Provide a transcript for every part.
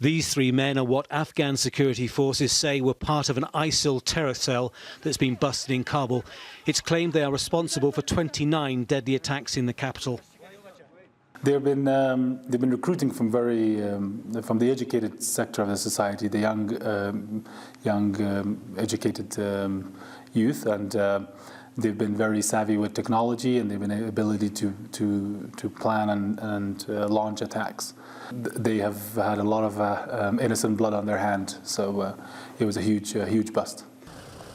These three men are what Afghan security forces say were part of an ISIL terror cell that's been busted in Kabul. It's claimed they are responsible for 29 deadly attacks in the capital. They've been recruiting from from the educated sector of the society, the young educated youth, and they've been very savvy with technology, and they've been ability to plan and launch attacks. They have had a lot of innocent blood on their hand, so it was a huge bust.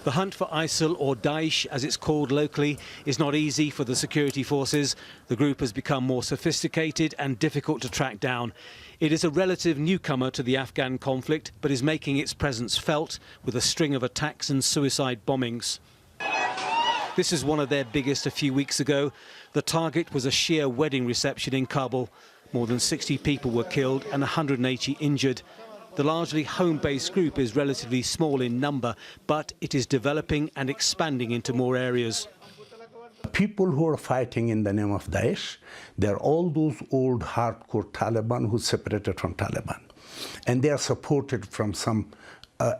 The hunt for ISIL, or Daesh as it's called locally, is not easy for the security forces. The group has become more sophisticated and difficult to track down. It is a relative newcomer to the Afghan conflict, but is making its presence felt with a string of attacks and suicide bombings. This is one of their biggest a few weeks ago. The target was a Shia wedding reception in Kabul. More than 60 people were killed and 180 injured. The largely home-based group is relatively small in number, but it is developing and expanding into more areas. People who are fighting in the name of Daesh, they're all those old hardcore Taliban who separated from Taliban. And they are supported from some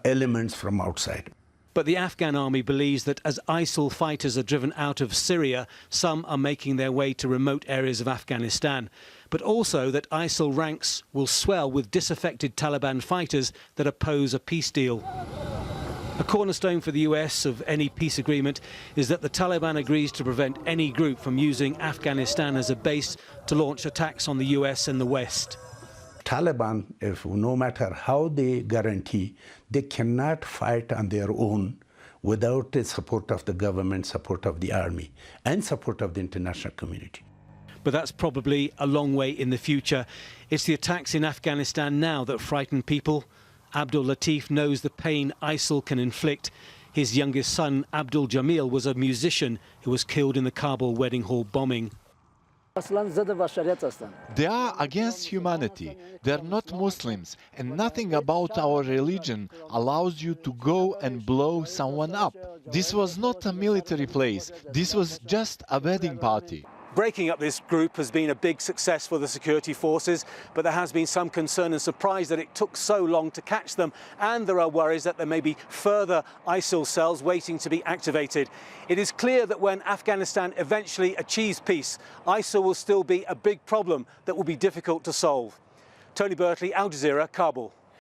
elements from outside. But the Afghan army believes that as ISIL fighters are driven out of Syria, some are making their way to remote areas of Afghanistan. But also that ISIL ranks will swell with disaffected Taliban fighters that oppose a peace deal. A cornerstone for the US of any peace agreement is that the Taliban agrees to prevent any group from using Afghanistan as a base to launch attacks on the US and the West. Taliban, no matter how they guarantee, they cannot fight on their own without the support of the government, support of the army, and support of the international community. But that's probably a long way in the future. It's the attacks in Afghanistan now that frighten people. Abdul Latif knows the pain ISIL can inflict. His youngest son, Abdul Jamil, was a musician who was killed in the Kabul wedding hall bombing. They are against humanity. They are not Muslims, and nothing about our religion allows you to go and blow someone up. This was not a military place. This was just a wedding party. Breaking up this group has been a big success for the security forces, but there has been some concern and surprise that it took so long to catch them, and there are worries that there may be further ISIL cells waiting to be activated. It is clear that when Afghanistan eventually achieves peace, ISIL will still be a big problem that will be difficult to solve. Tony Birtley, Al Jazeera, Kabul.